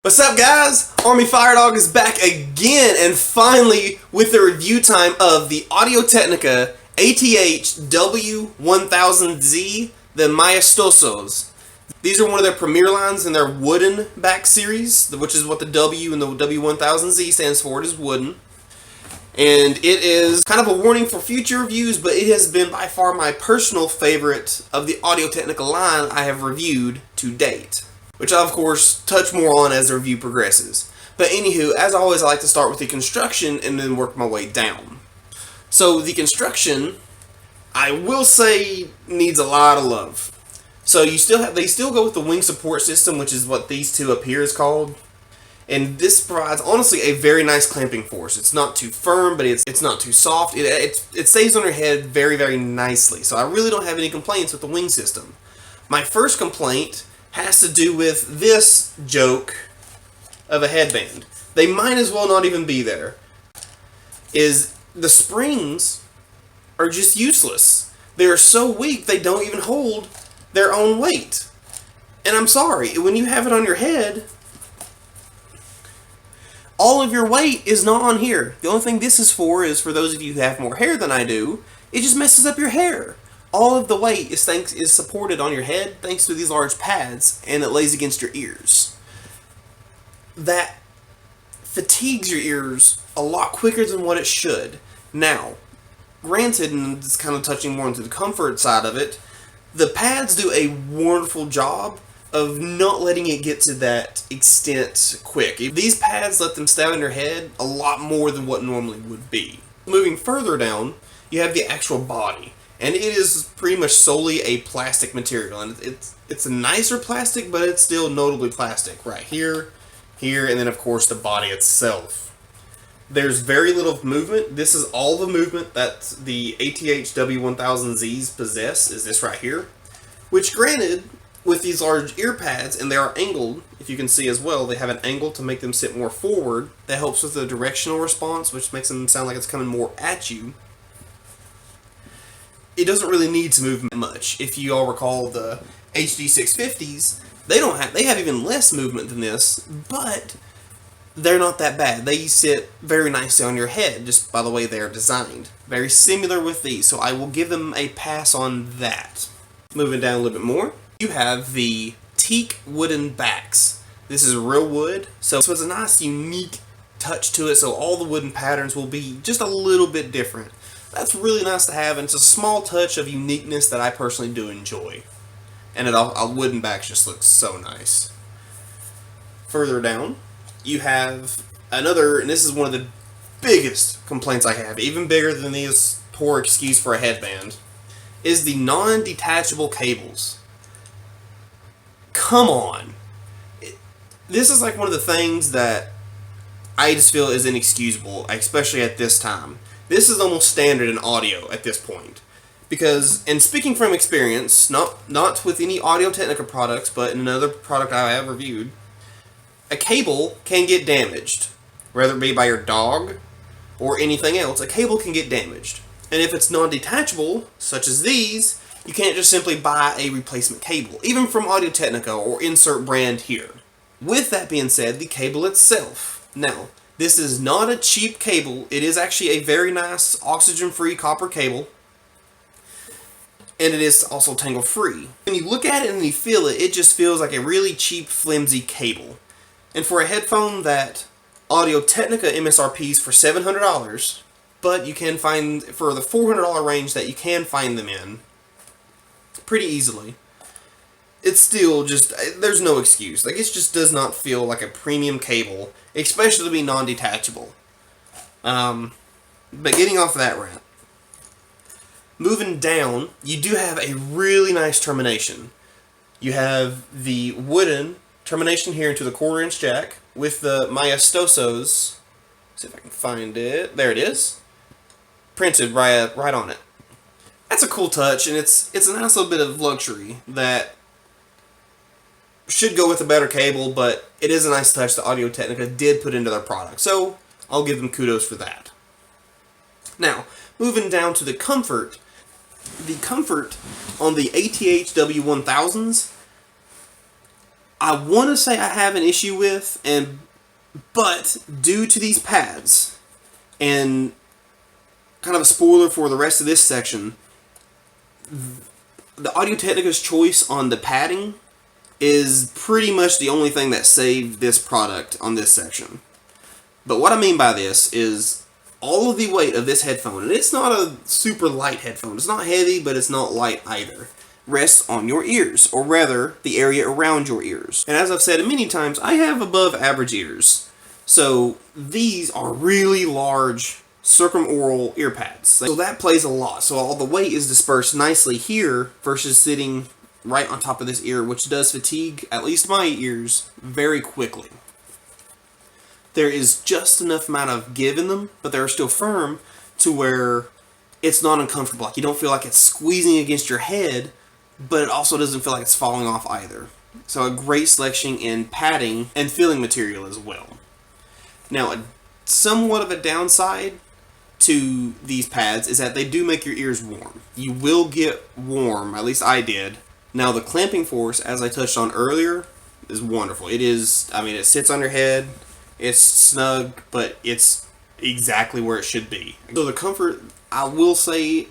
What's up, guys? Army-Firedawg is back again, and finally with the review time of the Audio-Technica ATH-W1000Z, the Maestosos. These are one of their premier lines in their wooden back series, which is what the W and the W1000Z stands for. It is wooden. And it is kind of a warning for future reviews, but it has been by far my personal favorite of the Audio-Technica line I have reviewed to date, which I'll of course touch more on as the review progresses. But anywho, as always, I like to start with the construction and then work my way down. So the construction, I will say, needs a lot of love. So they still go with the wing support system, which is what these two up here is called. And this provides, honestly, a very nice clamping force. It's not too firm, but it's not too soft. It stays on your head very, very nicely. So I really don't have any complaints with the wing system. My first complaint has to do with this joke of a headband. They might as well not even be there. Is the springs are just useless. They are so weak they don't even hold their own weight. And I'm sorry, when you have it on your head, all of your weight is not on here. The only thing this is for those of you who have more hair than I do, it just messes up your hair. All of the weight is supported on your head thanks to these large pads, and it lays against your ears. That fatigues your ears a lot quicker than what it should. Now, granted, and it's kind of touching more into the comfort side of it, the pads do a wonderful job of not letting it get to that extent quick. These pads let them stay on your head a lot more than what normally would be. Moving further down, you have the actual body. And it is pretty much solely a plastic material. And it's a nicer plastic, but it's still notably plastic. Right here, here, and then of course the body itself. There's very little movement. This is all the movement that the ATH-W1000Zs possess, is this right here. Which, granted, with these large ear pads, and they are angled, if you can see as well, they have an angle to make them sit more forward. That helps with the directional response, which makes them sound like it's coming more at you. It doesn't really need to move much. If you all recall the HD650s, they have even less movement than this, but they're not that bad. They sit very nicely on your head just by the way they're designed. Very similar with these, so I will give them a pass on that. Moving down a little bit more, you have the teak wooden backs. This is real wood, so it's a nice unique touch to it, so all the wooden patterns will be just a little bit different. That's really nice to have, and it's a small touch of uniqueness that I personally do enjoy. And a wooden back just looks so nice. Further down, you have another, and this is one of the biggest complaints I have, even bigger than this poor excuse for a headband, is the non-detachable cables. Come on. This is like one of the things that I just feel is inexcusable, especially at this time. This is almost standard in audio at this point. Because, and speaking from experience, not with any Audio-Technica products, but in another product I have reviewed, a cable can get damaged. Whether it be by your dog or anything else, a cable can get damaged. And if it's non-detachable, such as these, you can't just simply buy a replacement cable, even from Audio-Technica or insert brand here. With that being said, the cable itself. Now, this is not a cheap cable. It is actually a very nice oxygen-free copper cable. And it is also tangle-free. When you look at it and you feel it, it just feels like a really cheap, flimsy cable. And for a headphone that Audio-Technica MSRPs for $700, but you can find, for the $400 range that you can find them in, pretty easily, it's still just, there's no excuse. Like, it just does not feel like a premium cable, especially to be non-detachable. But getting off that rant, moving down, you do have a really nice termination. You have the wooden termination here into the 1/4-inch jack with the Maestosos. See if I can find it. There it is. Printed right on it. That's a cool touch, and it's a nice little bit of luxury that should go with a better cable, but it is a nice touch that Audio-Technica did put into their product, so I'll give them kudos for that. Now, moving down to the comfort on the ATH-W1000s I want to say I have an issue with, but due to these pads, and kind of a spoiler for the rest of this section, the Audio-Technica's choice on the padding is pretty much the only thing that saved this product on this section. But what I mean by this is all of the weight of this headphone, and it's not a super light headphone, it's not heavy, but it's not light either, rests on your ears, or rather, the area around your ears. And as I've said many times, I have above average ears. So these are really large circumoral ear pads. So that plays a lot. So all the weight is dispersed nicely here versus sitting right on top of this ear, which does fatigue, at least my ears, very quickly. There is just enough amount of give in them, but they're still firm to where it's not uncomfortable. Like, you don't feel like it's squeezing against your head, but it also doesn't feel like it's falling off either. So a great selection in padding and filling material as well. Now, somewhat of a downside to these pads is that they do make your ears warm. You will get warm, at least I did. Now, the clamping force, as I touched on earlier, is wonderful. It is, I mean, it sits on your head, it's snug, but it's exactly where it should be. So the comfort, I will say,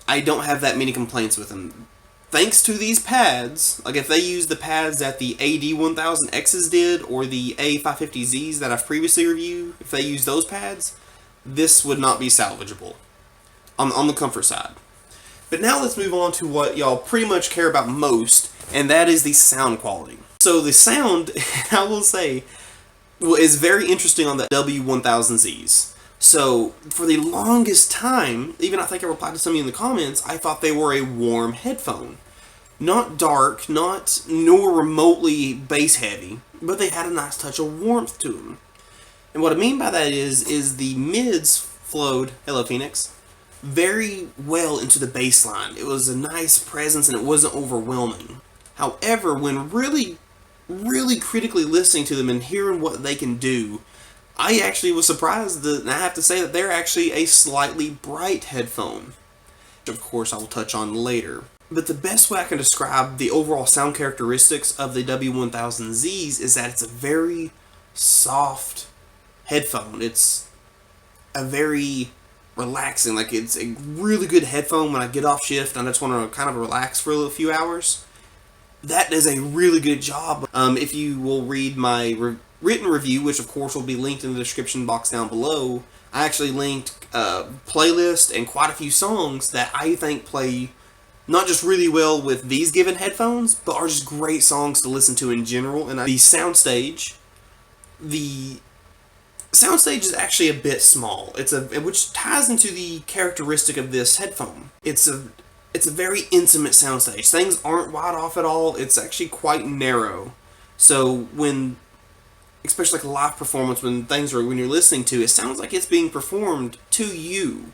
I don't have that many complaints with them. Thanks to these pads, like if they use the pads that the AD-W1000X's did, or the A550Zs that I've previously reviewed, if they use those pads, this would not be salvageable on the comfort side. But now let's move on to what y'all pretty much care about most, and that is the sound quality. So the sound, I will say, is very interesting on the W1000Zs. So for the longest time, even I think I replied to some of you in the comments, I thought they were a warm headphone. Not dark, nor remotely bass heavy, but they had a nice touch of warmth to them. And what I mean by that is the mids flowed, hello Phoenix, very well into the bass line. It was a nice presence and it wasn't overwhelming. However, when really critically listening to them and hearing what they can do, I actually was surprised that, and I have to say that they're actually a slightly bright headphone, which of course I will touch on later. But the best way I can describe the overall sound characteristics of the W1000Zs is that it's a very soft headphone. It's a very relaxing, like it's a really good headphone when I get off shift and I just want to kind of relax for a few hours. That does a really good job. If you will read my written review, which of course will be linked in the description box down below, I actually linked a playlist and quite a few songs that I think play not just really well with these given headphones, but are just great songs to listen to in general. And the soundstage is actually a bit small. Which ties into the characteristic of this headphone. It's a very intimate soundstage. Things aren't wide off at all. It's actually quite narrow. So when, especially like a live performance, when you're listening to, it sounds like it's being performed to you.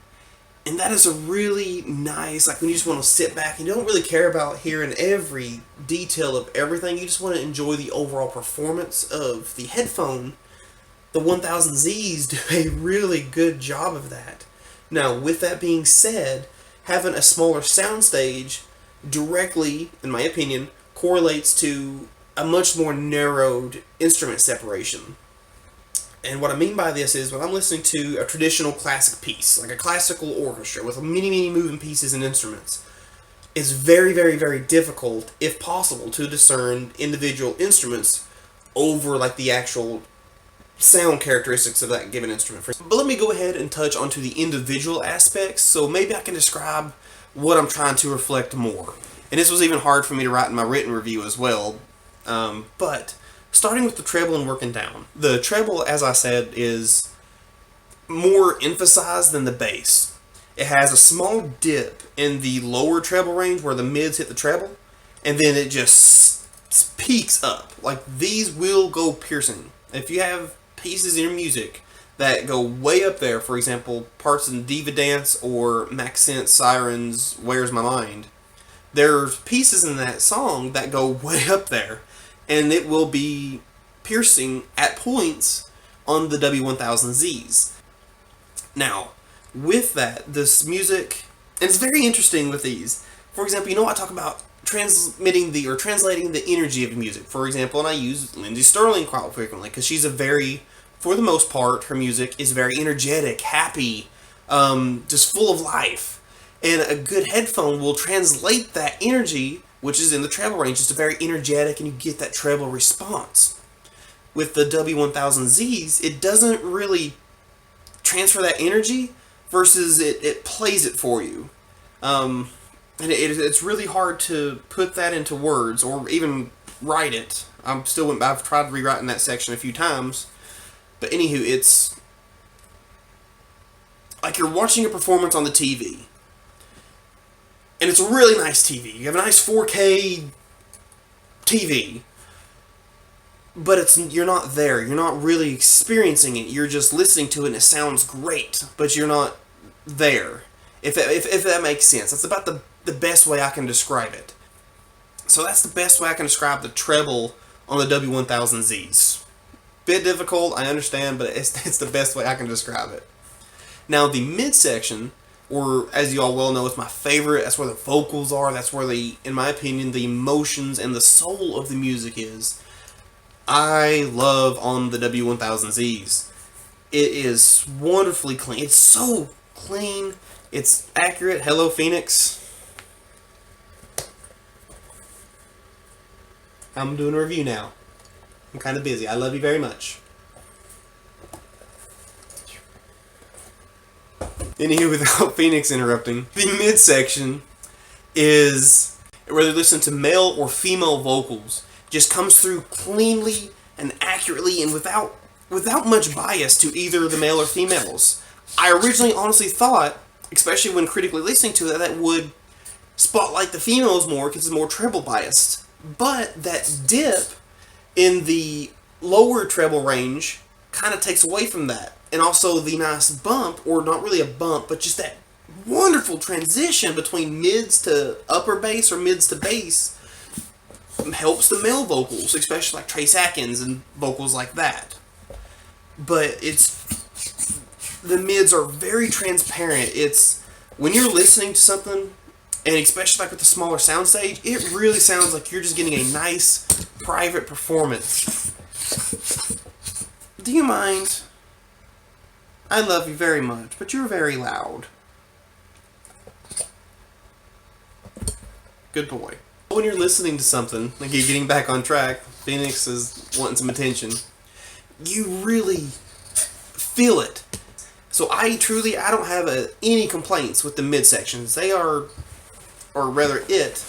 And that is a really nice, like when you just want to sit back and you don't really care about hearing every detail of everything, you just want to enjoy the overall performance of the headphone. The 1000Zs do a really good job of that. Now, with that being said, having a smaller soundstage directly, in my opinion, correlates to a much more narrowed instrument separation. And what I mean by this is when I'm listening to a traditional classic piece, like a classical orchestra with many moving pieces and instruments, it's very difficult, if possible, to discern individual instruments over like the actual sound characteristics of that given instrument. But let me go ahead and touch onto the individual aspects, so maybe I can describe what I'm trying to reflect more. And this was even hard for me to write in my written review as well. But starting with the treble and working down. The treble, as I said, is more emphasized than the bass. It has a small dip in the lower treble range where the mids hit the treble, and then it just peaks up. Like, these will go piercing. If you have pieces in your music that go way up there, for example, parts in Diva Dance or Maxent Siren's Where's My Mind, there's pieces in that song that go way up there, and it will be piercing at points on the W1000Zs. Now, with that, this music, and it's very interesting with these. For example, I talk about translating the energy of the music. For example, and I use Lindsey Stirling quite frequently because she's for the most part, her music is very energetic, happy, just full of life. And a good headphone will translate that energy, which is in the treble range, just a very energetic, and you get that treble response. With the W1000Zs, it doesn't really transfer that energy, versus it plays it for you. And it's really hard to put that into words or even write it. I've tried rewriting that section a few times. But anywho, it's like you're watching a performance on the TV. And it's a really nice TV. You have a nice 4K TV. But you're not there. You're not really experiencing it. You're just listening to it and it sounds great. But you're not there. If that makes sense. That's about the best way I can describe it. So that's the best way I can describe the treble on the W1000Zs. Bit difficult, I understand, but it's the best way I can describe it. Now the midsection, or as you all well know, it's my favorite. That's where the vocals are. That's where in my opinion, the emotions and the soul of the music is. I love on the W1000Zs. It is wonderfully clean. It's so clean. It's accurate. Hello, Phoenix. I'm doing a review now. I'm kind of busy. I love you very much. Anywho, without Phoenix interrupting, the midsection is where they listen to male or female vocals. Just comes through cleanly and accurately and without much bias to either the male or females. I originally honestly thought, especially when critically listening to it, that would spotlight the females more because it's more treble biased. But that dip in the lower treble range kind of takes away from that. And also the nice bump, or not really a bump, but just that wonderful transition between mids to upper bass or mids to bass helps the male vocals, especially like Trace Atkins and vocals like that. But the mids are very transparent. It's when you're listening to something, and especially like with the smaller soundstage, it really sounds like you're just getting a nice private performance. Do you mind? I love you very much, but you're very loud. Good boy. When you're listening to something, like you're getting back on track, Phoenix is wanting some attention, you really feel it. So I don't have any complaints with the midsections. They are, or rather it,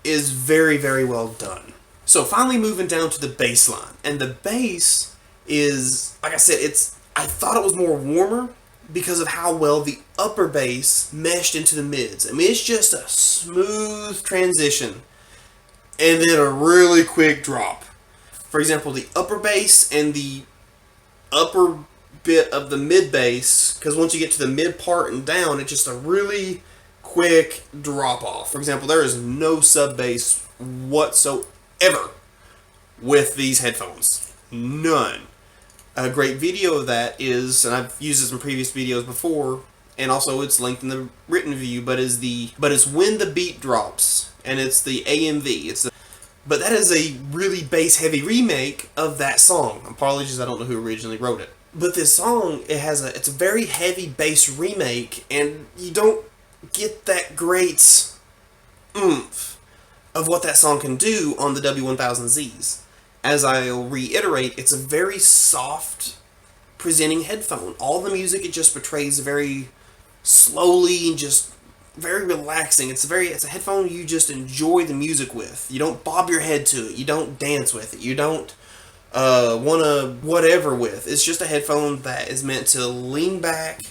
is very, very well done. So finally moving down to the bass line. And the bass is, like I said, I thought it was more warmer because of how well the upper bass meshed into the mids. I mean, it's just a smooth transition and then a really quick drop. For example, the upper bass and the upper bit of the mid bass, because once you get to the mid part and down, it's just a really quick drop off. For example, there is no sub bass whatsoever with these headphones. None. A great video of that is, and I've used this in previous videos before, and also it's linked in the written review, but it's When the Beat Drops, and it's the AMV. But that is a really bass heavy remake of that song. Apologies, I don't know who originally wrote it. But this song, it's a very heavy bass remake, and you don't get that great oomph of what that song can do on the W1000Zs. As I'll reiterate, it's a very soft presenting headphone. All the music it just portrays very slowly and just very relaxing. It's a headphone you just enjoy the music with. You don't bob your head to it. You don't dance with it. You don't want to whatever with. It's just a headphone that is meant to lean back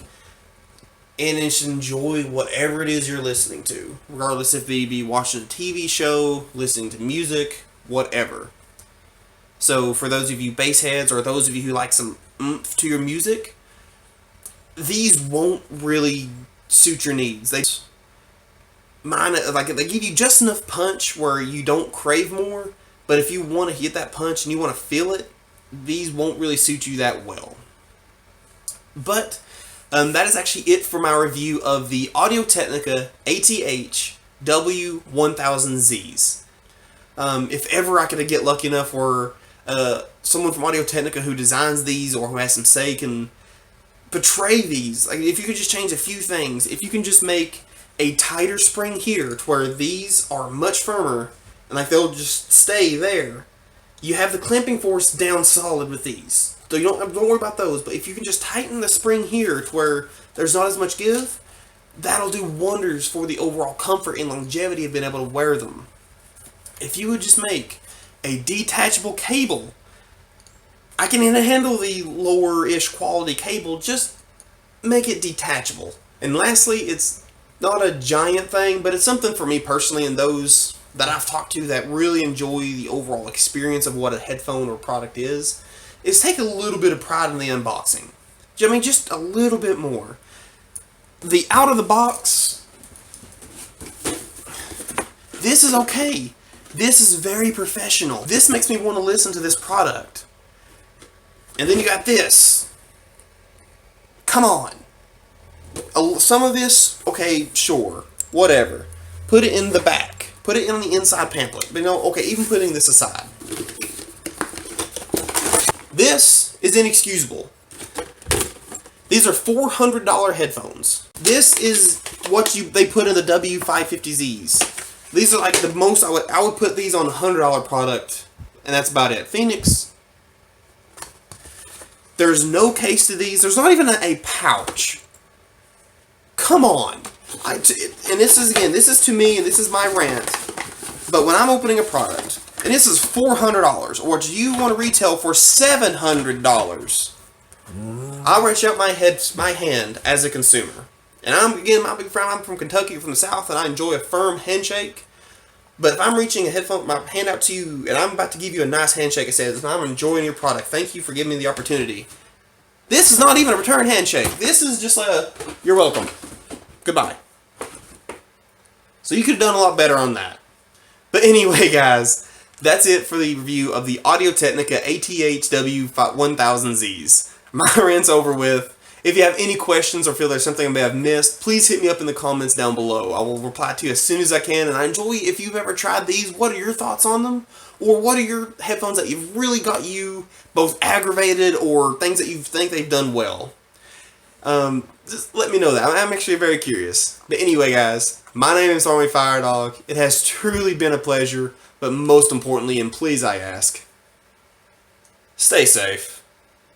and just enjoy whatever it is you're listening to, regardless if you be watching a TV show, listening to music, whatever. So for those of you bass heads, or those of you who like some oomph to your music, these won't really suit your needs. They give you just enough punch where you don't crave more, but if you want to hit that punch and you want to feel it, these won't really suit you that well. But that is actually it for my review of the Audio-Technica ATH ATH-W1000Zs. If ever I could get lucky enough where someone from Audio-Technica who designs these or who has some say can portray these, like if you could just change a few things, if you can just make a tighter spring here to where these are much firmer and like they'll just stay there. You have the clamping force down solid with these, so you don't worry about those. But if you can just tighten the spring here to where there's not as much give, that'll do wonders for the overall comfort and longevity of being able to wear them. If you would just make a detachable cable, I can handle the lower-ish quality cable, just make it detachable. And lastly, it's not a giant thing, but it's something for me personally and those that I've talked to that really enjoy the overall experience of what a headphone or product is take a little bit of pride in the unboxing. I mean, just a little bit more. The out of the box, this is okay. This is very professional. This makes me want to listen to this product. And then you got this. Come on. Some of this, okay, sure, whatever. Put it in the back. Put it in the inside pamphlet. But no, okay, even putting this aside. This is inexcusable. These are $400 headphones. This is what they put in the W550Zs. These are like the most I would put these on a $100 product, and that's about it. Phoenix. There's no case to these. There's not even a pouch. Come on. And this is, again, this is to me, and this is my rant. But when I'm opening a product, and this is $400, or do you want to retail for $700? I'll reach out my hand as a consumer. And I'm from Kentucky, from the South, and I enjoy a firm handshake. But if I'm reaching my hand out to you, and I'm about to give you a nice handshake, it says, I'm enjoying your product. Thank you for giving me the opportunity. This is not even a return handshake. This is just you're welcome. Goodbye. So you could have done a lot better on that. But anyway, guys, that's it for the review of the Audio-Technica ATH-W1000Zs. My rant's over with. If you have any questions or feel there's something I may have missed, please hit me up in the comments down below. I will reply to you as soon as I can, and I enjoy if you've ever tried these. What are your thoughts on them? Or what are your headphones that you've really got you both aggravated or things that you think they've done well? Just let me know that. I'm actually very curious. But anyway, guys, my name is Army-Firedawg. It has truly been a pleasure, but most importantly, and please I ask, stay safe.